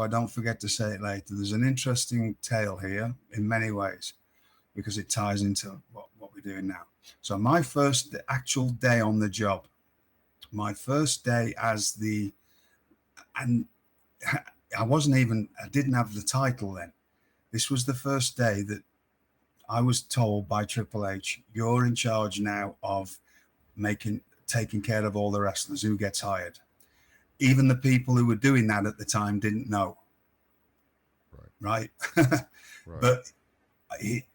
I don't forget to say it later. There's an interesting tale here in many ways because it ties into what we're doing now. So my first actual day on the job, my first day as and I didn't have the title then. This was the first day that I was told by Triple H, you're in charge now of taking care of all the wrestlers who gets hired. Even the people who were doing that at the time didn't know. Right? Right. But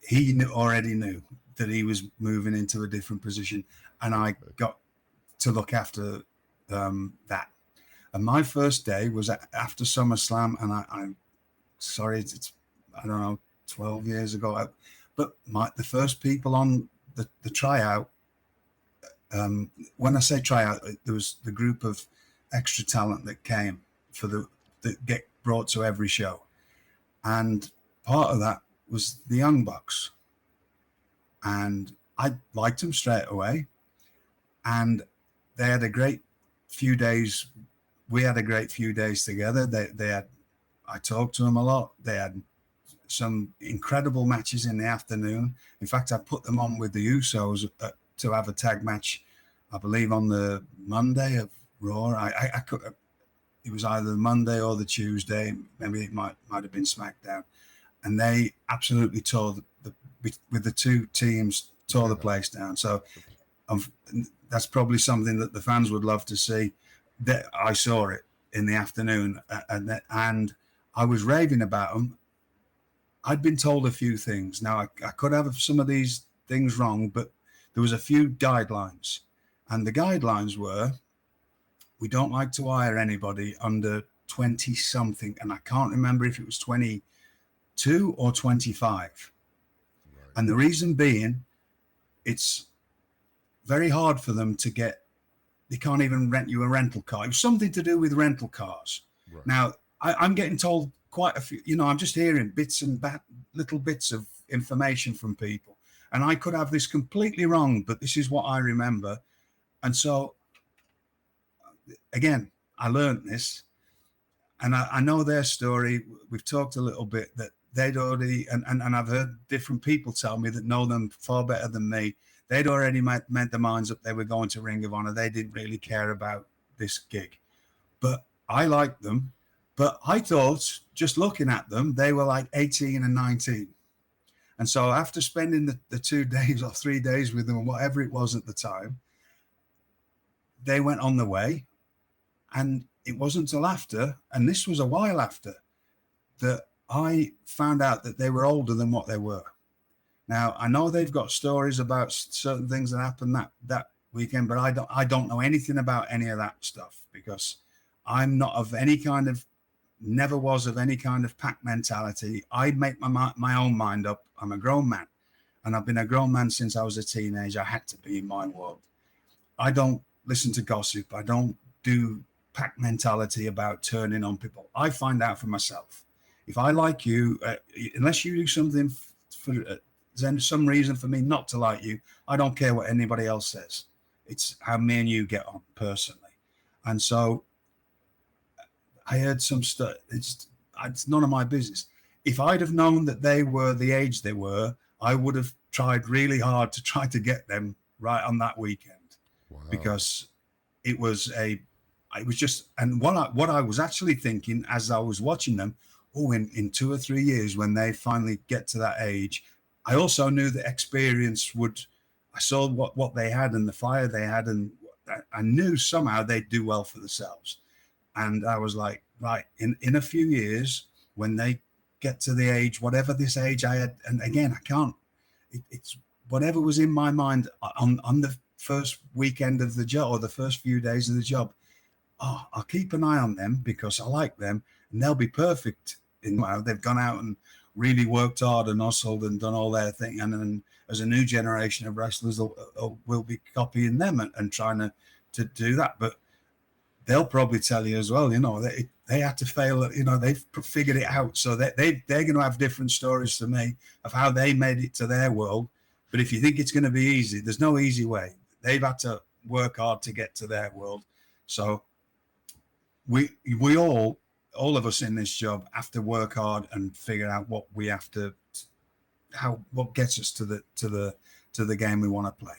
he already knew that he was moving into a different position, and I got to look after that. And my first day was after SummerSlam, and I'm sorry, it's I don't know, 12 years ago. But the first people on the tryout, when I say tryout, there was the group of extra talent that came that get brought to every show. And part of that was the Young Bucks. And I liked them straight away. And they had a great few days. We had a great few days together. I talked to them a lot. They had some incredible matches in the afternoon. In fact, I put them on with the Usos to have a tag match, I believe, on the Monday of Raw. I could, it was either the Monday or the Tuesday. Maybe it might have been SmackDown. And they absolutely tore with the two teams, tore the place down. So that's probably something that the fans would love to see. That I saw it in the afternoon, and I was raving about them. I'd been told a few things. Now, I could have some of these things wrong, but there was a few guidelines. And the guidelines were, we don't like to hire anybody under 20-something. And I can't remember if it was 22 or 25. Right. And the reason being, it's very hard for them to get, they can't even rent you a rental car. It was something to do with rental cars. Right. Now, I'm getting told quite a few, I'm just hearing bits and little bits of information from people. And I could have this completely wrong, but this is what I remember. And so, again, I learned this. And I know their story. We've talked a little bit that they'd already, and I've heard different people tell me that know them far better than me. They'd already made their minds up they were going to Ring of Honor. They didn't really care about this gig. But I liked them. But I thought, just looking at them, they were like 18 and 19. And so after spending the 2 days or 3 days with them, whatever it was at the time, they went on the way. And it wasn't until after, and this was a while after, that I found out that they were older than what they were. Now, I know they've got stories about certain things that happened that weekend, but I don't know anything about any of that stuff because I'm not of any kind of, never was of any kind of pack mentality. I make my own mind up. I'm a grown man, and I've been a grown man since I was a teenager. I had to be in my world. I don't listen to gossip. I don't do pack mentality about turning on people. I find out for myself. If I like you, unless you do something there's some reason for me not to like you, I don't care what anybody else says. It's how me and you get on personally. And so I heard some stuff. It's none of my business. If I'd have known that they were the age they were, I would have tried really hard to try to get them right on that weekend. Wow. Because it was just, and what I was actually thinking as I was watching them, in 2 or 3 years when they finally get to that age, I also knew that experience I saw what they had and the fire they had, and I knew somehow they'd do well for themselves. And I was like, right, in a few years, when they get to the age, whatever this age I had, and again, I can't, it's whatever was in my mind on the first weekend of the job or the first few days of the job, I'll keep an eye on them because I like them and they'll be perfect. They've gone out and really worked hard and hustled and done all their thing. And then as a new generation of wrestlers will be copying them and trying to do that. But they'll probably tell you as well, they had to fail, they've figured it out. So they're going to have different stories to me of how they made it to their world. But if you think it's going to be easy, there's no easy way. They've had to work hard to get to their world. So we all all of us in this job have to work hard and figure out what we have to, what gets us to the game we want to play.